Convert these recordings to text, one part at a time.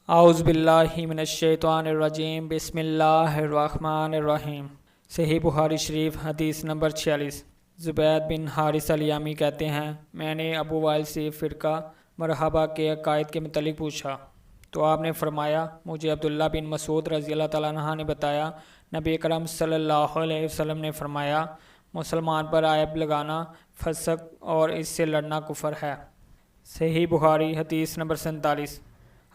اعوذ باللہ من الشیطان الرجیم بسم اللہ الرحمن الرحیم۔ صحیح بخاری شریف حدیث نمبر 46۔ زبید بن حارث الیامی کہتے ہیں، میں نے ابو وائل سے فرقہ مرحبہ کے عقائد کے متعلق پوچھا تو آپ نے فرمایا، مجھے عبداللہ بن مسعود رضی اللہ تعالیٰ عنہ نے بتایا، نبی اکرم صلی اللہ علیہ وسلم نے فرمایا، مسلمان پر عیب لگانا فسق اور اس سے لڑنا کفر ہے۔ صحیح بخاری حدیث نمبر 47۔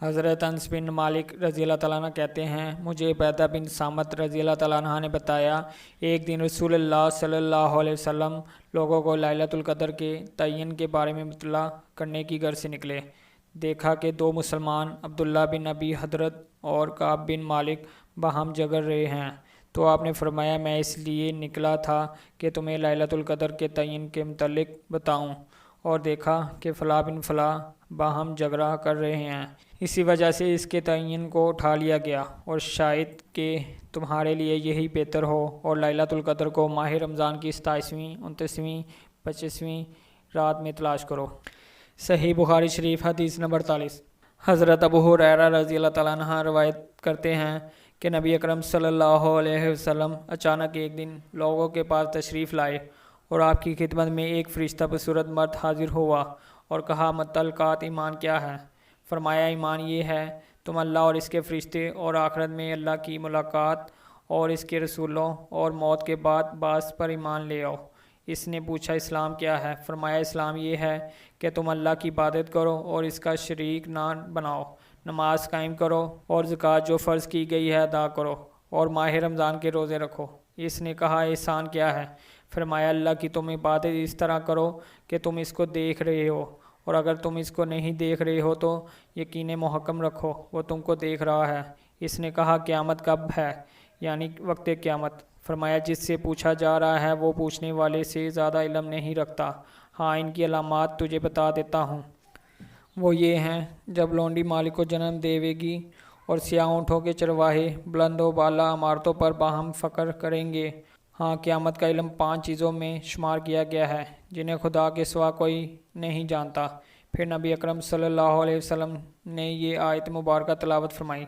حضرت انس بن مالک رضی اللہ تعالیٰ عنہ کہتے ہیں، مجھے عبیدہ بن صامت رضی اللہ تعالیٰ عنہ نے بتایا، ایک دن رسول اللہ صلی اللہ علیہ وسلم لوگوں کو لیلۃ القدر کے تعین کے بارے میں مطلع کرنے کی غرض سے نکلے۔ دیکھا کہ دو مسلمان عبداللہ بن ابی حضرت اور کعب بن مالک باہم جھگڑ رہے ہیں، تو آپ نے فرمایا، میں اس لیے نکلا تھا کہ تمہیں لیلۃ القدر کے تعین کے متعلق بتاؤں، اور دیکھا کہ فلاں بن فلاں باہم جھگڑا کر رہے ہیں، اسی وجہ سے اس کے تعین کو اٹھا لیا گیا، اور شاید کہ تمہارے لیے یہی بہتر ہو، اور لیلۃ القدر کو ماہ رمضان کی 27ویں، 29ویں، 25ویں رات میں تلاش کرو۔ صحیح بخاری شریف حدیث نمبر 48۔ حضرت ابو ہریرہ رضی اللہ تعالیٰ عنہ روایت کرتے ہیں کہ نبی اکرم صلی اللہ علیہ وسلم اچانک ایک دن لوگوں کے پاس تشریف لائے، اور آپ کی خدمت میں ایک فرشتہ بصورت مرد حاضر ہوا اور کہا، متعلقات ایمان کیا ہے؟ فرمایا، ایمان یہ ہے تم اللہ اور اس کے فرشتے اور آخرت میں اللہ کی ملاقات اور اس کے رسولوں اور موت کے بعد بعث پر ایمان لے آؤ۔ اس نے پوچھا، اسلام کیا ہے؟ فرمایا، اسلام یہ ہے کہ تم اللہ کی عبادت کرو اور اس کا شریک نہ بناؤ، نماز قائم کرو اور زکوٰۃ جو فرض کی گئی ہے ادا کرو، اور ماہ رمضان کے روزے رکھو۔ اس نے کہا، احسان کیا ہے؟ فرمایا، اللہ کی تم عبادت اس طرح کرو کہ تم اس کو دیکھ رہے ہو، اور اگر تم اس کو نہیں دیکھ رہے ہو تو یقین محکم رکھو وہ تم کو دیکھ رہا ہے۔ اس نے کہا، قیامت کب ہے؟ یعنی وقت قیامت۔ فرمایا، جس سے پوچھا جا رہا ہے وہ پوچھنے والے سے زیادہ علم نہیں رکھتا، ہاں ان کی علامات تجھے بتا دیتا ہوں۔ وہ یہ ہیں، جب لونڈی مالک کو جنم دے گی اور سیاہ اونٹوں کے چرواہے بلند و بالا عمارتوں پر باہم فخر کریں گے۔ ہاں، قیامت کا علم 5 چیزوں میں شمار کیا گیا ہے جنہیں خدا کے سوا کوئی نہیں جانتا۔ پھر نبی اکرم صلی اللہ علیہ وسلم نے یہ آیت مبارکہ تلاوت فرمائی۔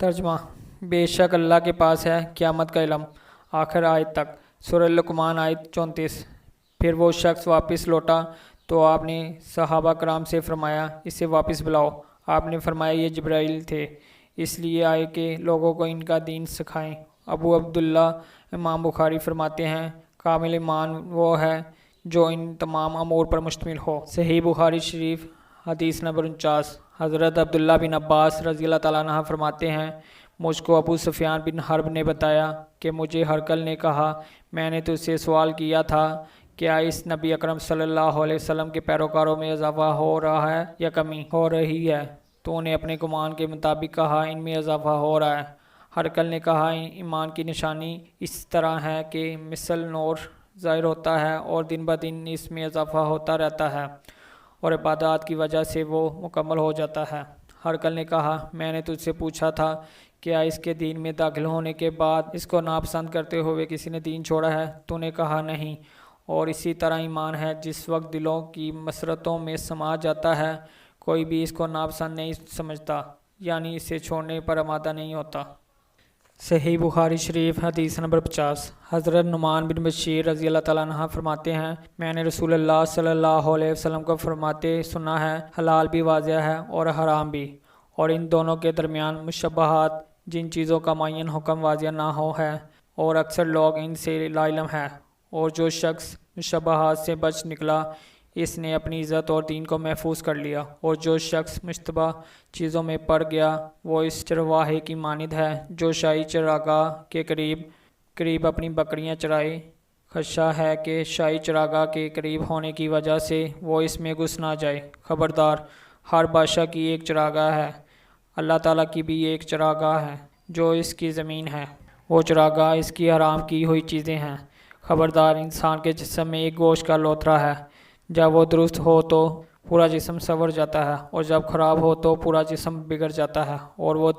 ترجمہ: بے شک اللہ کے پاس ہے قیامت کا علم، آخر آیت تک۔ سورہ لقمان آیت 34۔ پھر وہ شخص واپس لوٹا تو آپ نے صحابہ کرام سے فرمایا، اسے واپس بلاؤ۔ آپ نے فرمایا، یہ جبرائیل تھے، اس لیے آئے کہ لوگوں کو ان کا دین سکھائیں۔ ابو عبداللہ امام بخاری فرماتے ہیں، کامل ایمان وہ ہے جو ان تمام امور پر مشتمل ہو۔ صحیح بخاری شریف حدیث نمبر 49۔ حضرت عبداللہ بن عباس رضی اللہ تعالیٰ عنہ فرماتے ہیں، مجھ کو ابو سفیان بن حرب نے بتایا کہ مجھے ہرقل نے کہا، میں نے تجھ سے سوال کیا تھا، کیا اس نبی اکرم صلی اللہ علیہ وسلم کے پیروکاروں میں اضافہ ہو رہا ہے یا کمی ہو رہی ہے؟ تو نے اپنے گمان کے مطابق کہا، ان میں اضافہ ہو رہا ہے۔ ہرقل نے کہا، ایمان کی نشانی اس طرح ہے کہ مثل نور ظاہر ہوتا ہے اور دن بدن اس میں اضافہ ہوتا رہتا ہے، اور عبادات کی وجہ سے وہ مکمل ہو جاتا ہے۔ ہرقل نے کہا، میں نے تجھ سے پوچھا تھا، کیا اس کے دین میں داخل ہونے کے بعد اس کو ناپسند کرتے ہوئے کسی نے دین چھوڑا ہے؟ تو نے کہا، نہیں۔ اور اسی طرح ایمان ہے، جس وقت دلوں کی مسرتوں میں سما جاتا ہے، کوئی بھی اس کو ناپسند نہیں سمجھتا، یعنی اسے چھوڑنے پر آمادہ نہیں ہوتا۔ صحیح بخاری شریف حدیث نمبر 50۔ حضرت نعمان بن بشیر رضی اللہ تعالیٰ عنہ فرماتے ہیں، میں نے رسول اللہ صلی اللہ علیہ وسلم کو فرماتے سنا ہے، حلال بھی واضح ہے اور حرام بھی، اور ان دونوں کے درمیان مشبہات جن چیزوں کا معین حکم واضح نہ ہو ہے، اور اکثر لوگ ان سے لا علم ہے، اور جو شخص مشبہات سے بچ نکلا اس نے اپنی عزت اور دین کو محفوظ کر لیا، اور جو شخص مشتبہ چیزوں میں پڑ گیا وہ اس چرواہے کی مانند ہے جو شاہی چراگاہ کے قریب اپنی بکریاں چرائے۔ خدشہ ہے کہ شاہی چراگاہ کے قریب ہونے کی وجہ سے وہ اس میں گھس نہ جائے۔ خبردار، ہر بادشاہ کی ایک چراگاہ ہے، اللہ تعالیٰ کی بھی ایک چراگاہ ہے جو اس کی زمین ہے، وہ چراگاہ اس کی حرام کی ہوئی چیزیں ہیں۔ خبردار، انسان کے جسم میں ایک گوشت کا لوتھڑا ہے، جب وہ درست ہو تو پورا جسم سنور جاتا ہے، اور جب خراب ہو تو پورا جسم بگڑ جاتا ہے، اور وہ